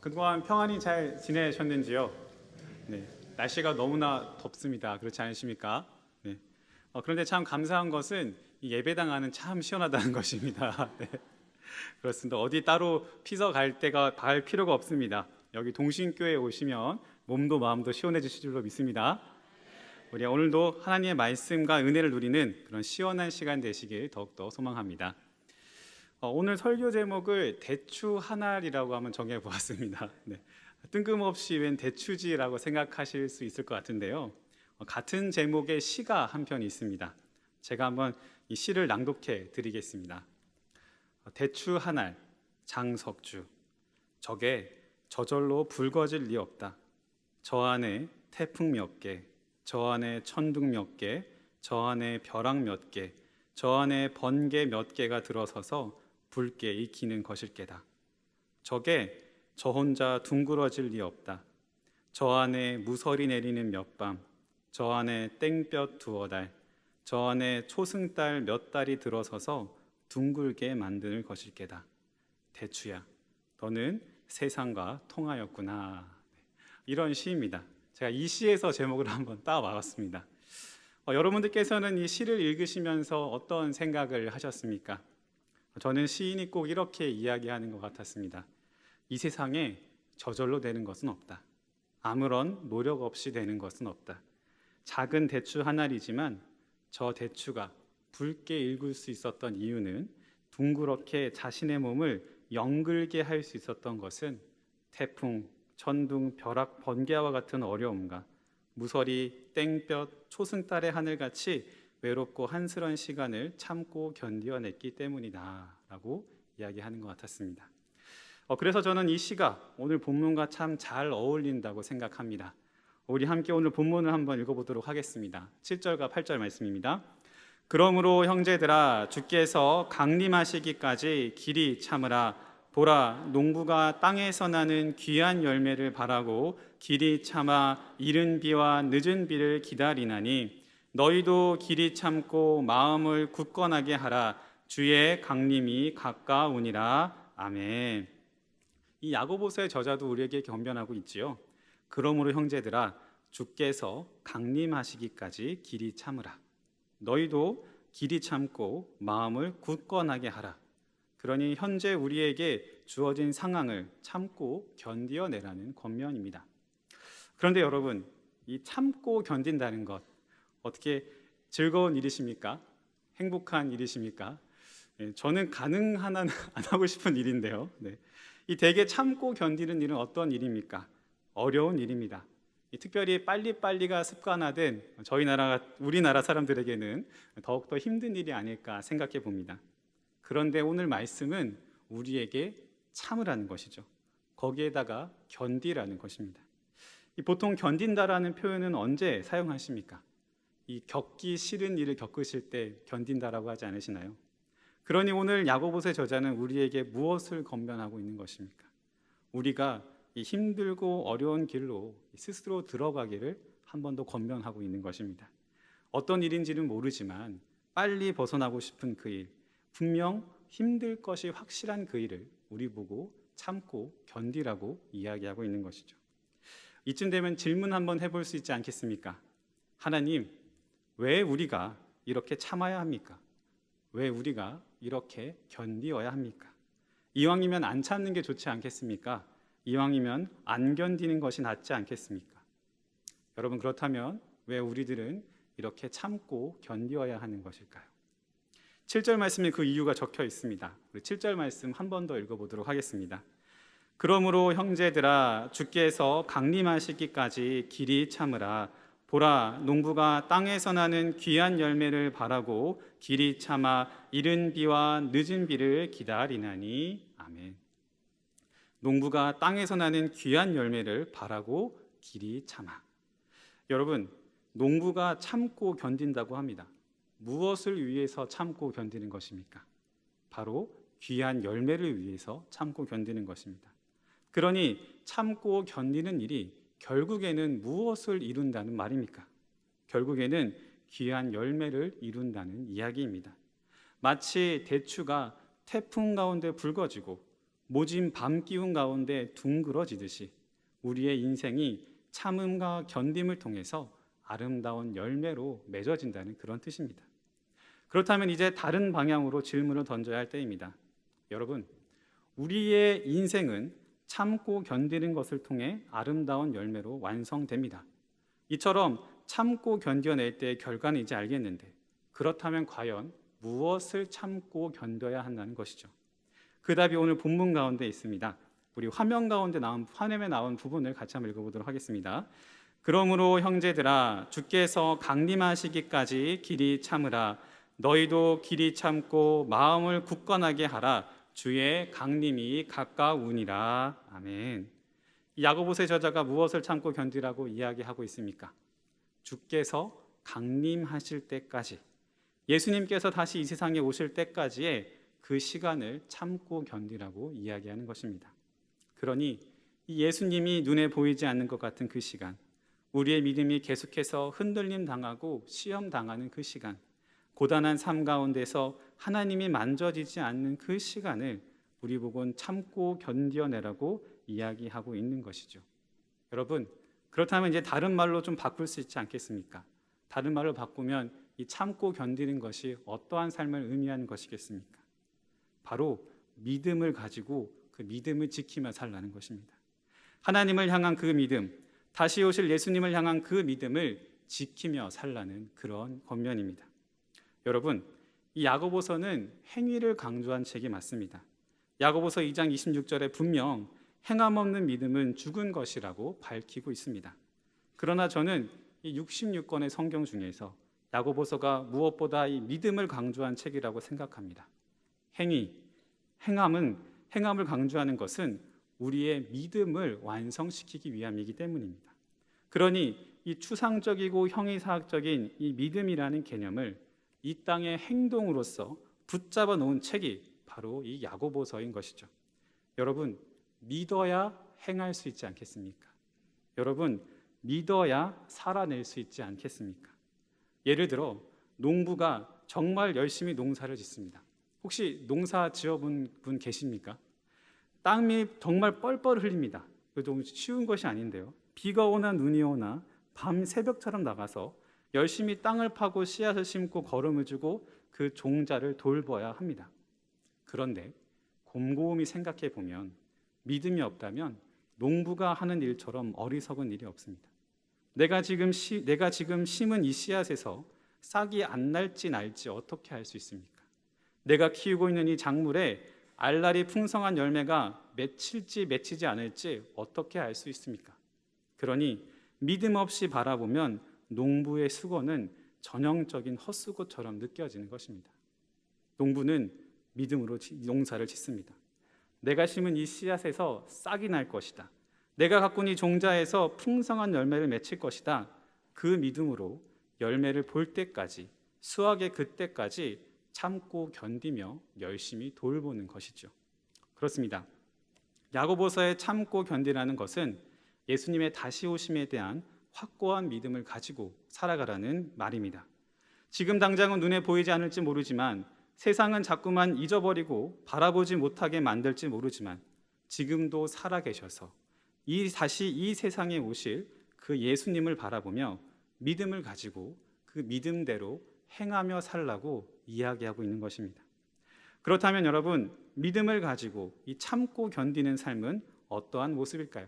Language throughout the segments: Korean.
그동안 평안히 잘 지내셨는지요? 네, 날씨가 너무나 덥습니다. 그렇지 않으십니까? 네. 그런데 참 감사한 것은 이 예배당 안은 참 시원하다는 것입니다. 네, 그렇습니다. 어디 따로 피서 갈 필요가 없습니다. 여기 동신교회에 오시면 몸도 마음도 시원해지실 줄로 믿습니다. 우리 오늘도 하나님의 말씀과 은혜를 누리는 그런 시원한 시간 되시길 더욱더 소망합니다. 오늘 설교 제목을 대추 한 알이라고 한번 정해 보았습니다. 네. 뜬금없이 웬 대추지라고 생각하실 수 있을 것 같은데요. 같은 제목의 시가 한 편 있습니다. 제가 한번 이 시를 낭독해 드리겠습니다. 대추 한 알, 장석주. 저게 저절로 붉어질 리 없다. 저 안에 태풍 몇 개, 저 안에 천둥 몇 개, 저 안에 벼락 몇 개, 저 안에 번개 몇 개가 들어서서 붉게 익히는 것일게다. 저게 저 혼자 둥그러질 리 없다. 저 안에 무서리 내리는 몇 밤, 저 안에 땡볕 두어 달, 저 안에 초승달 몇 달이 들어서서 둥글게 만드는 것일게다. 대추야, 너는 세상과 통하였구나. 이런 시입니다. 제가 이 시에서 제목을 한번 따와봤습니다. 여러분들께서는 이 시를 읽으시면서 어떤 생각을 하셨습니까? 저는 시인이 꼭 이렇게 이야기하는 것 같았습니다. 이 세상에 저절로 되는 것은 없다. 아무런 노력 없이 되는 것은 없다. 작은 대추 한 알이지만 저 대추가 붉게 익을 수 있었던 이유는 둥그렇게 자신의 몸을 영글게 할 수 있었던 것은 태풍, 천둥, 벼락, 번개와 같은 어려움과 무서리, 땡볕, 초승달의 하늘같이 외롭고 한스러운 시간을 참고 견뎌냈기 때문이다 라고 이야기하는 것 같았습니다. 그래서 저는 이 시가 오늘 본문과 참 잘 어울린다고 생각합니다. 우리 함께 오늘 본문을 한번 읽어보도록 하겠습니다. 7절과 8절 말씀입니다. 그러므로 형제들아, 주께서 강림하시기까지 길이 참으라. 보라, 농부가 땅에서 나는 귀한 열매를 바라고 길이 참아 이른 비와 늦은 비를 기다리나니 너희도 길이 참고 마음을 굳건하게 하라. 주의 강림이 가까우니라. 아멘. 이 야고보서의 저자도 우리에게 권면하고 있지요. 그러므로 형제들아, 주께서 강림하시기까지 길이 참으라. 너희도 길이 참고 마음을 굳건하게 하라. 그러니 현재 우리에게 주어진 상황을 참고 견디어내라는 권면입니다. 그런데 여러분, 이 참고 견딘다는 것 어떻게 즐거운 일이십니까? 행복한 일이십니까? 저는 가능한 한 안 하고 싶은 일인데요. 네. 이 대개 참고 견디는 일은 어떤 일입니까? 어려운 일입니다. 특별히 빨리빨리가 습관화된 우리나라 사람들에게는 더욱더 힘든 일이 아닐까 생각해 봅니다. 그런데 오늘 말씀은 우리에게 참으라는 것이죠. 거기에다가 견디라는 것입니다. 보통 견딘다라는 표현은 언제 사용하십니까? 이 겪기 싫은 일을 겪으실 때 견딘다라고 하지 않으시나요? 그러니 오늘 야고보서의 저자는 우리에게 무엇을 권면하고 있는 것입니까? 우리가 이 힘들고 어려운 길로 스스로 들어가기를 한 번 더 권면하고 있는 것입니다. 어떤 일인지는 모르지만 빨리 벗어나고 싶은 그 일, 분명 힘들 것이 확실한 그 일을 우리 보고 참고 견디라고 이야기하고 있는 것이죠. 이쯤 되면 질문 한번 해볼 수 있지 않겠습니까? 하나님, 왜 우리가 이렇게 참아야 합니까? 왜 우리가 이렇게 견디어야 합니까? 이왕이면 안 참는 게 좋지 않겠습니까? 이왕이면 안 견디는 것이 낫지 않겠습니까? 여러분, 그렇다면 왜 우리들은 이렇게 참고 견디어야 하는 것일까요? 7절 말씀에 그 이유가 적혀 있습니다. 우리 7절 말씀 한 번 더 읽어보도록 하겠습니다. 그러므로 형제들아, 주께서 강림하시기까지 길이 참으라. 보라, 농부가 땅에서 나는 귀한 열매를 바라고 길이 참아 이른 비와 늦은 비를 기다리나니. 아멘. 농부가 땅에서 나는 귀한 열매를 바라고 길이 참아. 여러분, 농부가 참고 견딘다고 합니다. 무엇을 위해서 참고 견디는 것입니까? 바로 귀한 열매를 위해서 참고 견디는 것입니다. 그러니 참고 견디는 일이 결국에는 무엇을 이룬다는 말입니까? 결국에는 귀한 열매를 이룬다는 이야기입니다. 마치 대추가 태풍 가운데 붉어지고 모진 밤 기운 가운데 둥그러지듯이 우리의 인생이 참음과 견딤을 통해서 아름다운 열매로 맺어진다는 그런 뜻입니다. 그렇다면 이제 다른 방향으로 질문을 던져야 할 때입니다. 여러분, 우리의 인생은 참고 견디는 것을 통해 아름다운 열매로 완성됩니다. 이처럼 참고 견뎌낼 때의 결과는 이제 알겠는데, 그렇다면 과연 무엇을 참고 견뎌야 한다는 것이죠. 그 답이 오늘 본문 가운데 있습니다. 우리 화면에 나온 부분을 같이 한번 읽어보도록 하겠습니다. 그러므로 형제들아, 주께서 강림하시기까지 길이 참으라. 너희도 길이 참고 마음을 굳건하게 하라. 주의 강림이 가까우니라. 아멘. 야고보서의 저자가 무엇을 참고 견디라고 이야기하고 있습니까? 주께서 강림하실 때까지, 예수님께서 다시 이 세상에 오실 때까지의 그 시간을 참고 견디라고 이야기하는 것입니다. 그러니 이 예수님이 눈에 보이지 않는 것 같은 그 시간, 우리의 믿음이 계속해서 흔들림 당하고 시험 당하는 그 시간, 고단한 삶 가운데서 하나님이 만져지지 않는 그 시간을 우리 보곤 참고 견뎌내라고 이야기하고 있는 것이죠. 여러분, 그렇다면 이제 다른 말로 좀 바꿀 수 있지 않겠습니까? 다른 말로 바꾸면 이 참고 견디는 것이 어떠한 삶을 의미하는 것이겠습니까? 바로 믿음을 가지고 그 믿음을 지키며 살라는 것입니다. 하나님을 향한 그 믿음, 다시 오실 예수님을 향한 그 믿음을 지키며 살라는 그런 권면입니다. 여러분, 이 야고보서는 행위를 강조한 책이 맞습니다. 야고보서 2장 26절에 분명 행함 없는 믿음은 죽은 것이라고 밝히고 있습니다. 그러나 저는 이 66권의 성경 중에서 야고보서가 무엇보다 이 믿음을 강조한 책이라고 생각합니다. 행함을 강조하는 것은 우리의 믿음을 완성시키기 위함이기 때문입니다. 그러니 이 추상적이고 형이사학적인 이 믿음이라는 개념을 이 땅의 행동으로서 붙잡아 놓은 책이 바로 이 야고보서인 것이죠. 여러분, 믿어야 행할 수 있지 않겠습니까? 여러분, 믿어야 살아낼 수 있지 않겠습니까? 예를 들어 농부가 정말 열심히 농사를 짓습니다. 혹시 농사 지어본 분 계십니까? 땀이 정말 뻘뻘 흘립니다. 그래도 쉬운 것이 아닌데요. 비가 오나 눈이 오나 밤 새벽처럼 나가서 열심히 땅을 파고 씨앗을 심고 거름을 주고 그 종자를 돌봐야 합니다. 그런데 곰곰이 생각해 보면 믿음이 없다면 농부가 하는 일처럼 어리석은 일이 없습니다. 내가 지금 심은 이 씨앗에서 싹이 안 날지 날지 어떻게 알 수 있습니까? 내가 키우고 있는 이 작물에 알날이 풍성한 열매가 맺힐지 맺히지 않을지 어떻게 알 수 있습니까? 그러니 믿음 없이 바라보면 농부의 수고는 전형적인 헛수고처럼 느껴지는 것입니다. 농부는 믿음으로 농사를 짓습니다. 내가 심은 이 씨앗에서 싹이 날 것이다. 내가 갖고 있는 이 종자에서 풍성한 열매를 맺힐 것이다. 그 믿음으로 열매를 볼 때까지, 수확의 그때까지 참고 견디며 열심히 돌보는 것이죠. 그렇습니다. 야고보서의 참고 견디라는 것은 예수님의 다시 오심에 대한 확고한 믿음을 가지고 살아가라는 말입니다. 지금 당장은 눈에 보이지 않을지 모르지만, 세상은 자꾸만 잊어버리고 바라보지 못하게 만들지 모르지만, 지금도 살아계셔서 다시 이 세상에 오실 그 예수님을 바라보며 믿음을 가지고 그 믿음대로 행하며 살라고 이야기하고 있는 것입니다. 그렇다면 여러분, 믿음을 가지고 이 참고 견디는 삶은 어떠한 모습일까요?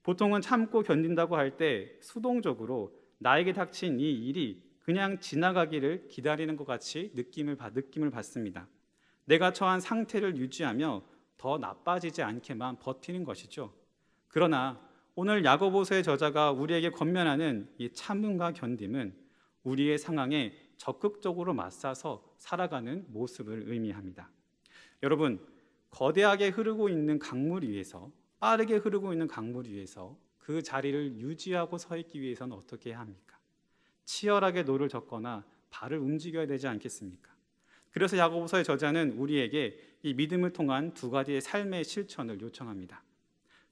보통은 참고 견딘다고 할 때 수동적으로 나에게 닥친 이 일이 그냥 지나가기를 기다리는 것 같이 느낌을 받습니다. 내가 처한 상태를 유지하며 더 나빠지지 않게만 버티는 것이죠. 그러나 오늘 야고보서의 저자가 우리에게 권면하는 이 참음과 견딤은 우리의 상황에 적극적으로 맞서서 살아가는 모습을 의미합니다. 여러분, 거대하게 흐르고 있는 강물 위에서, 빠르게 흐르고 있는 강물 위에서 그 자리를 유지하고 서 있기 위해서는 어떻게 해야 합니까? 치열하게 노를 젓거나 발을 움직여야 되지 않겠습니까? 그래서 야고보서의 저자는 우리에게 이 믿음을 통한 두 가지의 삶의 실천을 요청합니다.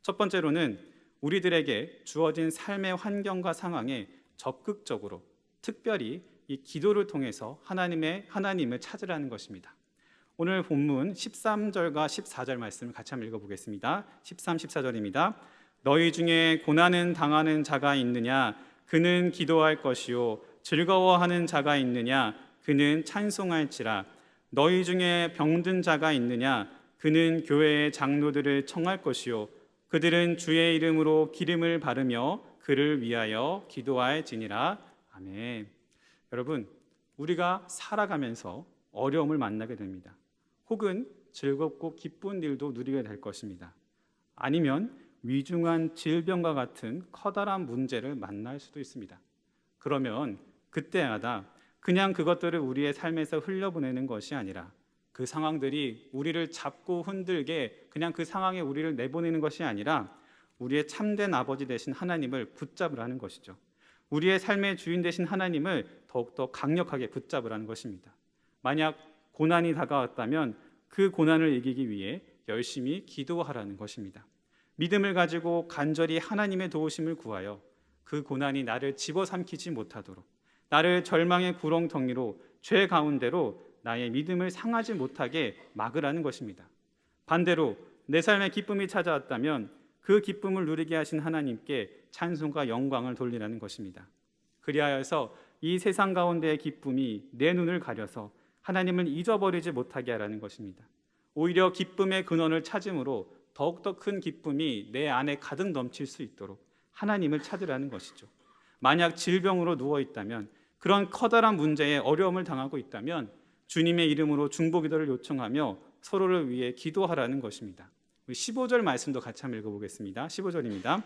첫 번째로는 우리들에게 주어진 삶의 환경과 상황에 적극적으로, 특별히 이 기도를 통해서 하나님을 찾으라는 것입니다. 오늘 본문 13절과 14절 말씀을 같이 한번 읽어보겠습니다. 13, 14절입니다. 너희 중에 고난은 당하는 자가 있느냐? 그는 기도할 것이요. 즐거워하는 자가 있느냐? 그는 찬송할지라. 너희 중에 병든 자가 있느냐? 그는 교회의 장로들을 청할 것이요. 그들은 주의 이름으로 기름을 바르며 그를 위하여 기도할지니라. 아멘. 여러분, 우리가 살아가면서 어려움을 만나게 됩니다. 혹은 즐겁고 기쁜 일도 누리게 될 것입니다. 아니면 위중한 질병과 같은 커다란 문제를 만날 수도 있습니다. 그러면 그때마다 그냥 그것들을 우리의 삶에서 흘려보내는 것이 아니라 그 상황들이 우리를 잡고 흔들게 그냥 그 상황에 우리를 내보내는 것이 아니라 우리의 참된 아버지 되신 하나님을 붙잡으라는 것이죠. 우리의 삶의 주인 되신 하나님을 더욱더 강력하게 붙잡으라는 것입니다. 만약 고난이 다가왔다면 그 고난을 이기기 위해 열심히 기도하라는 것입니다. 믿음을 가지고 간절히 하나님의 도우심을 구하여 그 고난이 나를 집어삼키지 못하도록, 나를 절망의 구렁텅이로 죄 가운데로 나의 믿음을 상하지 못하게 막으라는 것입니다. 반대로 내 삶에 기쁨이 찾아왔다면 그 기쁨을 누리게 하신 하나님께 찬송과 영광을 돌리라는 것입니다. 그리하여서 이 세상 가운데의 기쁨이 내 눈을 가려서 하나님을 잊어버리지 못하게 하라는 것입니다. 오히려 기쁨의 근원을 찾음으로 더욱더 큰 기쁨이 내 안에 가득 넘칠 수 있도록 하나님을 찾으라는 것이죠. 만약 질병으로 누워있다면, 그런 커다란 문제에 어려움을 당하고 있다면 주님의 이름으로 중보기도를 요청하며 서로를 위해 기도하라는 것입니다. 15절 말씀도 같이 한번 읽어보겠습니다. 15절입니다.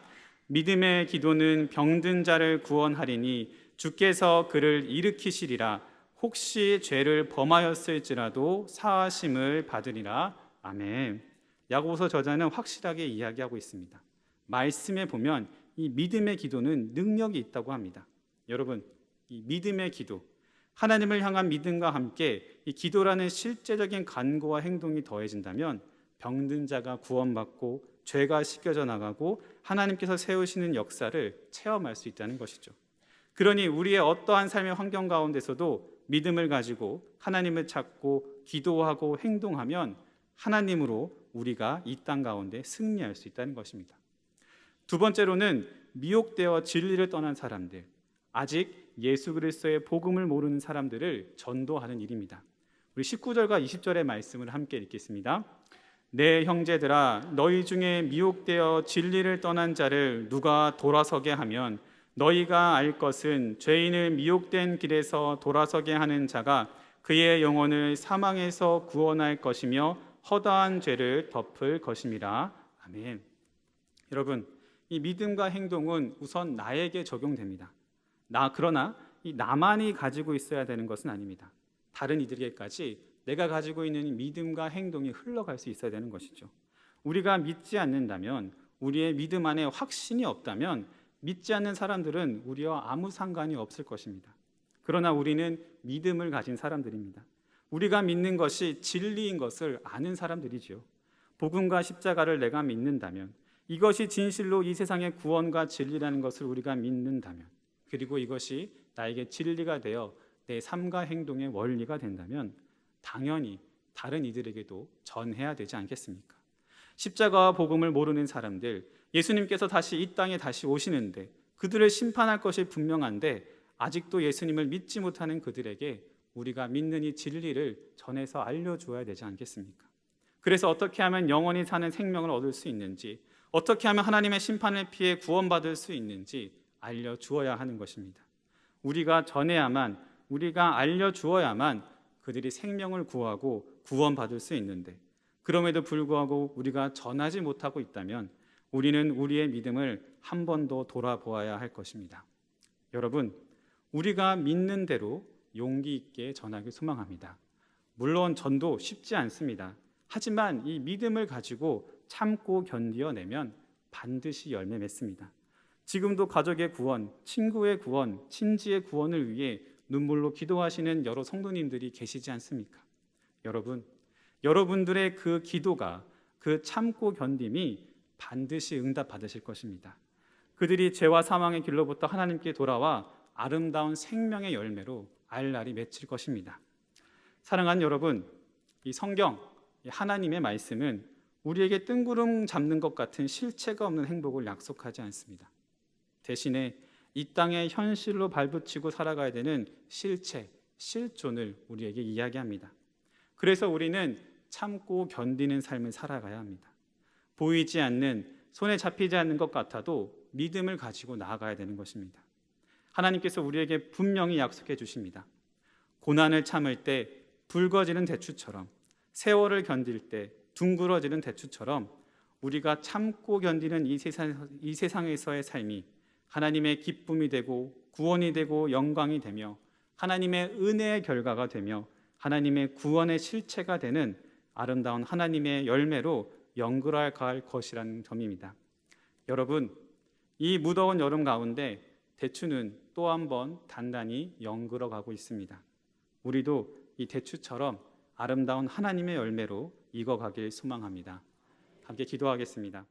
믿음의 기도는 병든 자를 구원하리니 주께서 그를 일으키시리라. 혹시 죄를 범하였을지라도 사하심을 받으리라. 아멘. 야고보서 저자는 확실하게 이야기하고 있습니다. 말씀에 보면 이 믿음의 기도는 능력이 있다고 합니다. 여러분, 이 믿음의 기도, 하나님을 향한 믿음과 함께 이 기도라는 실제적인 간구와 행동이 더해진다면 병든 자가 구원받고 죄가 씻겨져 나가고 하나님께서 세우시는 역사를 체험할 수 있다는 것이죠. 그러니 우리의 어떠한 삶의 환경 가운데서도 믿음을 가지고 하나님을 찾고 기도하고 행동하면 하나님으로 우리가 이 땅 가운데 승리할 수 있다는 것입니다. 두 번째로는 미혹되어 진리를 떠난 사람들, 아직 예수 그리스도의 복음을 모르는 사람들을 전도하는 일입니다. 우리 19절과 20절의 말씀을 함께 읽겠습니다. 내 형제들아, 너희 중에 미혹되어 진리를 떠난 자를 누가 돌아서게 하면 너희가 알 것은 죄인을 미혹된 길에서 돌아서게 하는 자가 그의 영혼을 사망에서 구원할 것이며 허다한 죄를 덮을 것임이라. 아멘. 여러분, 이 믿음과 행동은 우선 나에게 적용됩니다. 그러나 이 나만이 가지고 있어야 되는 것은 아닙니다. 다른 이들에게까지 내가 가지고 있는 믿음과 행동이 흘러갈 수 있어야 되는 것이죠. 우리가 믿지 않는다면, 우리의 믿음 안에 확신이 없다면 믿지 않는 사람들은 우리와 아무 상관이 없을 것입니다. 그러나 우리는 믿음을 가진 사람들입니다. 우리가 믿는 것이 진리인 것을 아는 사람들이지요. 복음과 십자가를 내가 믿는다면, 이것이 진실로 이 세상의 구원과 진리라는 것을 우리가 믿는다면, 그리고 이것이 나에게 진리가 되어 내 삶과 행동의 원리가 된다면 당연히 다른 이들에게도 전해야 되지 않겠습니까? 십자가와 복음을 모르는 사람들, 예수님께서 다시 이 땅에 다시 오시는데 그들을 심판할 것이 분명한데 아직도 예수님을 믿지 못하는 그들에게 우리가 믿는 이 진리를 전해서 알려주어야 되지 않겠습니까? 그래서 어떻게 하면 영원히 사는 생명을 얻을 수 있는지, 어떻게 하면 하나님의 심판을 피해 구원받을 수 있는지 알려주어야 하는 것입니다. 우리가 전해야만, 우리가 알려주어야만 그들이 생명을 구하고 구원받을 수 있는데, 그럼에도 불구하고 우리가 전하지 못하고 있다면 우리는 우리의 믿음을 한 번 더 돌아보아야 할 것입니다. 여러분, 우리가 믿는 대로 용기 있게 전하길 소망합니다. 물론 전도 쉽지 않습니다. 하지만 이 믿음을 가지고 참고 견뎌내면 반드시 열매 맺습니다. 지금도 가족의 구원, 친구의 구원, 친지의 구원을 위해 눈물로 기도하시는 여러 성도님들이 계시지 않습니까? 여러분, 여러분들의 그 기도가, 그 참고 견딤이 반드시 응답받으실 것입니다. 그들이 죄와 사망의 길로부터 하나님께 돌아와 아름다운 생명의 열매로 알날이 맺힐 것입니다. 사랑하는 여러분, 이 성경, 이 하나님의 말씀은 우리에게 뜬구름 잡는 것 같은 실체가 없는 행복을 약속하지 않습니다. 대신에 이 땅의 현실로 발붙이고 살아가야 되는 실체, 실존을 우리에게 이야기합니다. 그래서 우리는 참고 견디는 삶을 살아가야 합니다. 보이지 않는, 손에 잡히지 않는 것 같아도 믿음을 가지고 나아가야 되는 것입니다. 하나님께서 우리에게 분명히 약속해 주십니다. 고난을 참을 때 붉어지는 대추처럼, 세월을 견딜 때 둥그러지는 대추처럼 우리가 참고 견디는 이 세상에서의 삶이 하나님의 기쁨이 되고 구원이 되고 영광이 되며 하나님의 은혜의 결과가 되며 하나님의 구원의 실체가 되는 아름다운 하나님의 열매로 연결할 것이라는 점입니다. 여러분, 이 무더운 여름 가운데 대추는 또 한 번 단단히 연결어 가고 있습니다. 우리도 이 대추처럼 아름다운 하나님의 열매로 익어가길 소망합니다. 함께 기도하겠습니다.